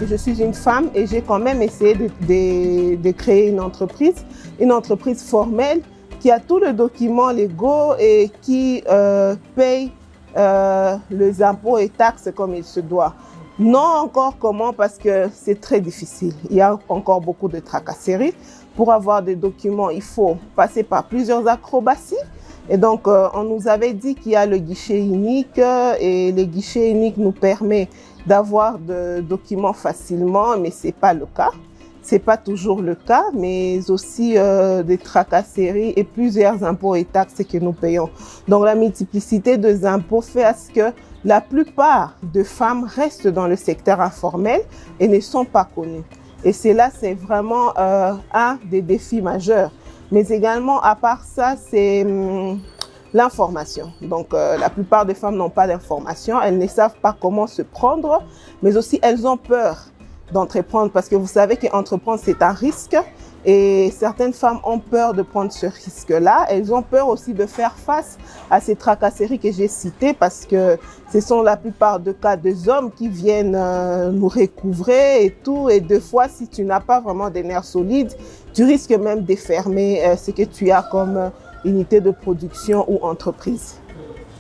je suis une femme et j'ai quand même essayé de créer une entreprise formelle qui a tous les documents légaux et qui paye les impôts et taxes comme il se doit. Non encore comment, parce que c'est très difficile. Il y a encore beaucoup de tracasseries. Pour avoir des documents, il faut passer par plusieurs acrobaties. Et donc, on nous avait dit qu'il y a le guichet unique et le guichet unique nous permet d'avoir des documents facilement, mais ce n'est pas le cas. Ce n'est pas toujours le cas, mais aussi des tracasseries et plusieurs impôts et taxes que nous payons. Donc, la multiplicité des impôts fait à ce que la plupart des femmes restent dans le secteur informel et ne sont pas connues. Et cela, c'est vraiment un des défis majeurs. Mais également, à part ça, c'est l'information. Donc, la plupart des femmes n'ont pas d'information, elles ne savent pas comment se prendre, mais aussi elles ont peur d'entreprendre parce que vous savez qu'entreprendre, c'est un risque. Et certaines femmes ont peur de prendre ce risque-là. Elles ont peur aussi de faire face à ces tracasseries que j'ai citées parce que ce sont la plupart des cas des hommes qui viennent nous recouvrer et tout. Et deux fois, si tu n'as pas vraiment des nerfs solides, tu risques même de fermer ce que tu as comme unité de production ou entreprise.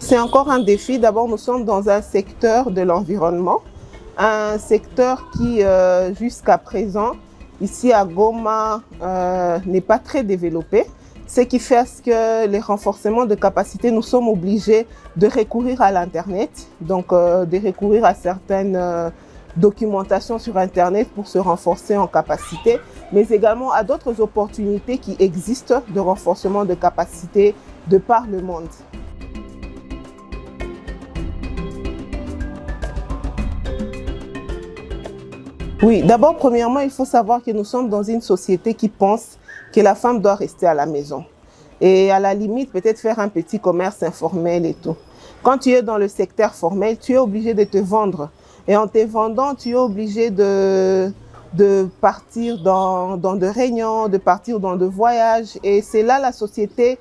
C'est encore un défi. D'abord, nous sommes dans un secteur de l'environnement, un secteur qui, jusqu'à présent, ici à Goma, n'est pas très développé, ce qui fait que les renforcements de capacité, nous sommes obligés de recourir à l'Internet, donc de recourir à certaines documentations sur Internet pour se renforcer en capacité, mais également à d'autres opportunités qui existent de renforcement de capacité de par le monde. Oui, d'abord, premièrement, il faut savoir que nous sommes dans une société qui pense que la femme doit rester à la maison. Et à la limite, peut-être faire un petit commerce informel et tout. Quand tu es dans le secteur formel, tu es obligé de te vendre. Et en te vendant, tu es obligé de partir dans des réunions, de partir dans des voyages. Et c'est là la société,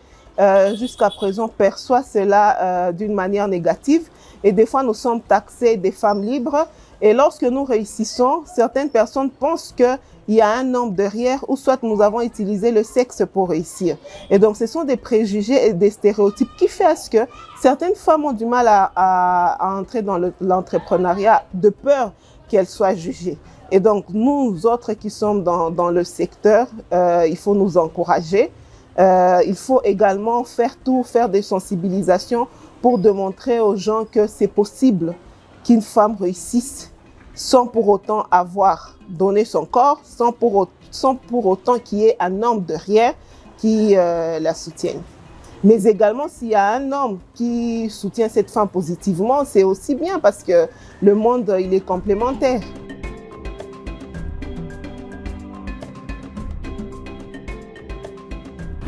jusqu'à présent, perçoit cela d'une manière négative. Et des fois, nous sommes taxés des femmes libres. Et lorsque nous réussissons, certaines personnes pensent qu'il y a un homme derrière ou soit nous avons utilisé le sexe pour réussir. Et donc, ce sont des préjugés et des stéréotypes qui font que certaines femmes ont du mal à entrer dans l'entrepreneuriat de peur qu'elles soient jugées. Et donc, nous autres qui sommes dans le secteur, il faut nous encourager. Il faut également faire des sensibilisations pour démontrer aux gens que c'est possible qu'une femme réussisse sans pour autant avoir donné son corps, sans pour autant qu'il y ait un homme derrière qui la soutienne. Mais également, s'il y a un homme qui soutient cette femme positivement, c'est aussi bien parce que le monde, il est complémentaire.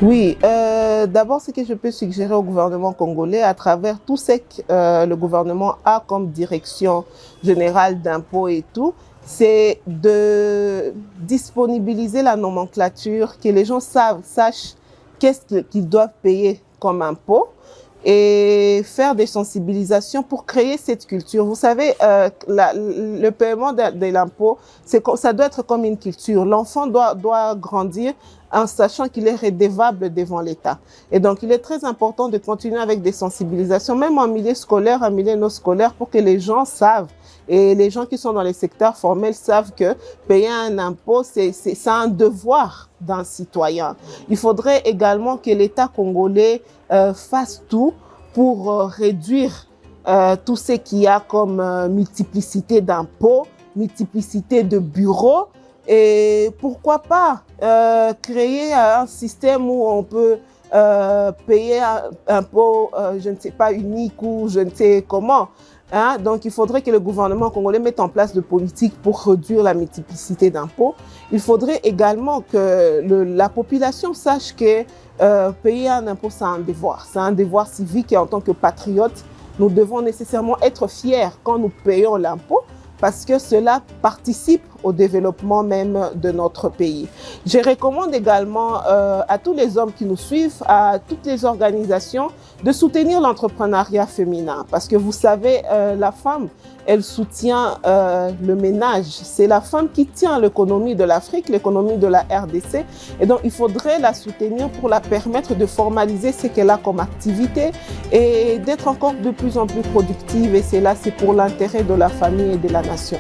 Oui, d'abord, ce que je peux suggérer au gouvernement congolais, à travers tout ce que le gouvernement a comme direction générale d'impôts et tout, c'est de disponibiliser la nomenclature, que les gens sachent qu'est-ce qu'ils doivent payer comme impôt et faire des sensibilisations pour créer cette culture. Vous savez, le paiement de l'impôt, ça doit être comme une culture. L'enfant doit grandir en sachant qu'il est redevable devant l'État. Et donc, il est très important de continuer avec des sensibilisations, même en milieu scolaire, en milieu non scolaire, pour que les gens savent. Et les gens qui sont dans les secteurs formels savent que payer un impôt, c'est un devoir d'un citoyen. Il faudrait également que l'État congolais fasse tout pour réduire tout ce qu'il y a comme multiplicité d'impôts, multiplicité de bureaux. Et pourquoi pas créer un système où on peut payer un impôt, je ne sais pas, unique ou je ne sais comment. Hein? Donc, il faudrait que le gouvernement congolais mette en place des politiques pour réduire la multiplicité d'impôts. Il faudrait également que la population sache que payer un impôt, c'est un devoir. C'est un devoir civique et en tant que patriote, nous devons nécessairement être fiers quand nous payons l'impôt parce que cela participe au développement même de notre pays. Je recommande également à tous les hommes qui nous suivent, à toutes les organisations, de soutenir l'entrepreneuriat féminin. Parce que vous savez, la femme, elle soutient le ménage. C'est la femme qui tient l'économie de l'Afrique, l'économie de la RDC. Et donc, il faudrait la soutenir pour la permettre de formaliser ce qu'elle a comme activité et d'être encore de plus en plus productive. Et c'est là, c'est pour l'intérêt de la famille et de la nation.